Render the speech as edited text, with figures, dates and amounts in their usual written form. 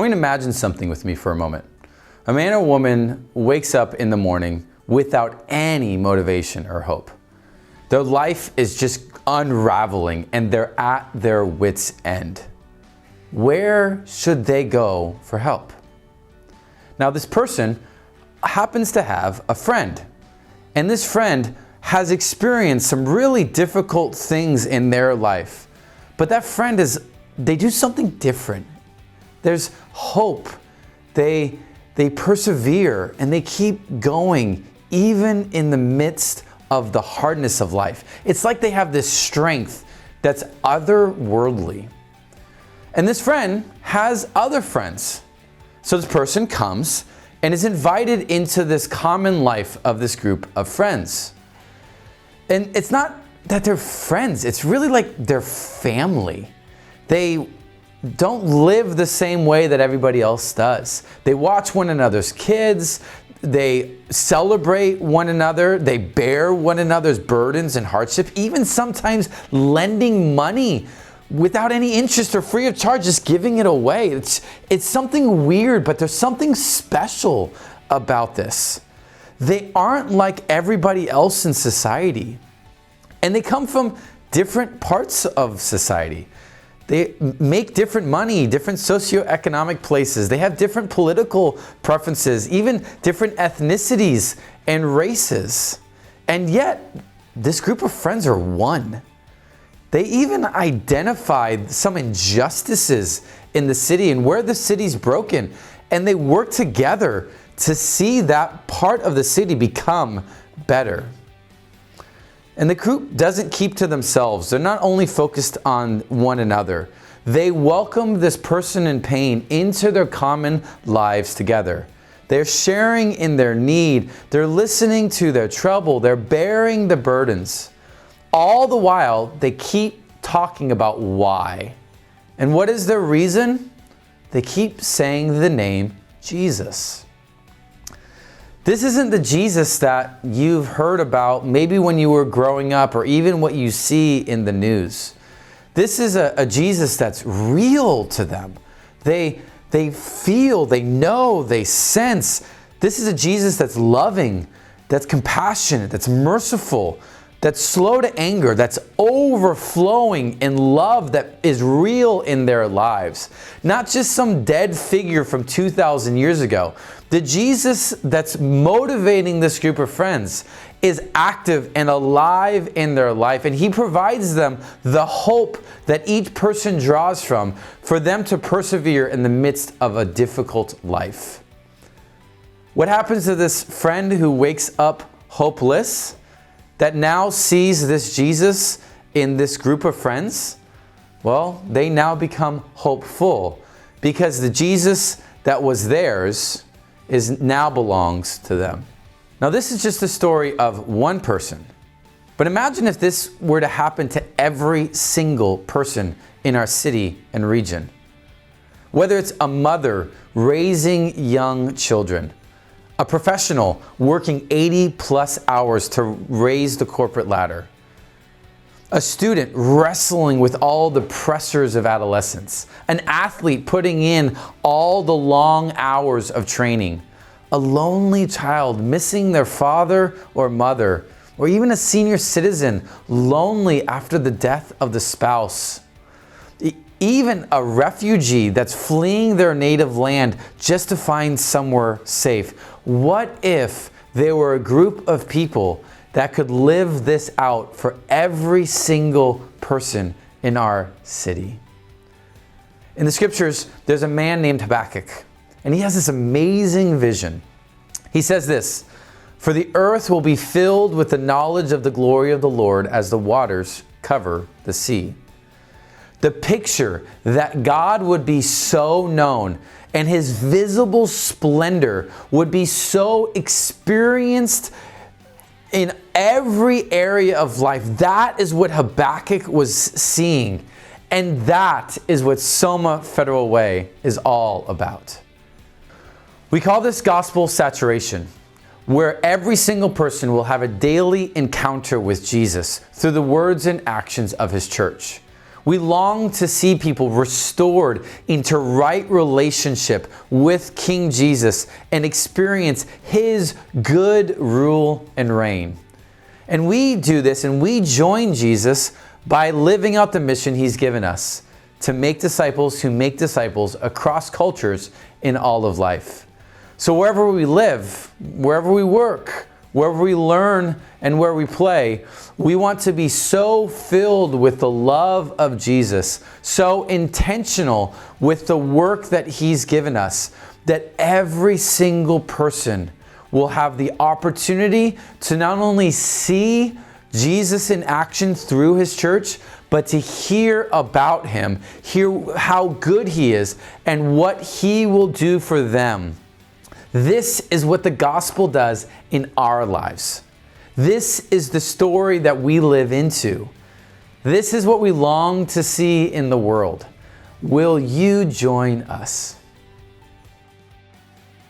want you to imagine something with me for a moment. A man or woman wakes up in the morning without any motivation or hope. Their life is just unraveling and they're at their wits' end. Where should they go for help? Now, this person happens to have a friend, and this friend has experienced some really difficult things in their life. But that friend they do something different. There's hope. They persevere and they keep going even in the midst of the hardness of life. It's like they have this strength that's otherworldly. And this friend has other friends. So this person comes and is invited into this common life of this group of friends. And it's not that they're friends, it's really like they're family. They don't live the same way that everybody else does. They watch one another's kids, they celebrate one another, they bear one another's burdens and hardship, even sometimes lending money without any interest or free of charge, just giving it away. It's something weird, but there's something special about this. They aren't like everybody else in society. And they come from different parts of society. They make different money, different socioeconomic places. They have different political preferences, even different ethnicities and races. And yet, this group of friends are one. They even identified some injustices in the city and where the city's broken. And they work together to see that part of the city become better. And the group doesn't keep to themselves. They're not only focused on one another. They welcome this person in pain into their common lives together. They're sharing in their need. They're listening to their trouble. They're bearing the burdens. All the while, they keep talking about why. And what is their reason? They keep saying the name Jesus. This isn't the Jesus that you've heard about maybe when you were growing up or even what you see in the news. This is a Jesus that's real to them. They feel, they know, they sense. This is a Jesus that's loving, that's compassionate, that's merciful, that's slow to anger, that's overflowing in love that is real in their lives. Not just some dead figure from 2,000 years ago. The Jesus that's motivating this group of friends is active and alive in their life, and he provides them the hope that each person draws from for them to persevere in the midst of a difficult life. What happens to this friend who wakes up hopeless, that now sees this Jesus in this group of friends? Well, they now become hopeful because the Jesus that was theirs now belongs to them. Now, this is just a story of one person. But imagine if this were to happen to every single person in our city and region. Whether it's a mother raising young children, a professional working 80 plus hours to raise the corporate ladder, a student wrestling with all the pressures of adolescence, an athlete putting in all the long hours of training, a lonely child missing their father or mother, or even a senior citizen lonely after the death of the spouse. Even a refugee that's fleeing their native land just to find somewhere safe. What if there were a group of people that could live this out for every single person in our city? In the scriptures, there's a man named Habakkuk, and he has this amazing vision. He says this, "For the earth will be filled with the knowledge of the glory of the Lord as the waters cover the sea." The picture that God would be so known and his visible splendor would be so experienced in every area of life. That is what Habakkuk was seeing. And that is what Soma Federal Way is all about. We call this gospel saturation, where every single person will have a daily encounter with Jesus through the words and actions of his church. We long to see people restored into right relationship with King Jesus and experience his good rule and reign. And we do this and we join Jesus by living out the mission he's given us to make disciples who make disciples across cultures in all of life. So wherever we live, wherever we work, wherever we learn and where we play, we want to be so filled with the love of Jesus, so intentional with the work that he's given us, that every single person will have the opportunity to not only see Jesus in action through his church, but to hear about him, hear how good he is, and what he will do for them. This is what the gospel does in our lives. This is the story that we live into. This is what we long to see in the world. Will you join us?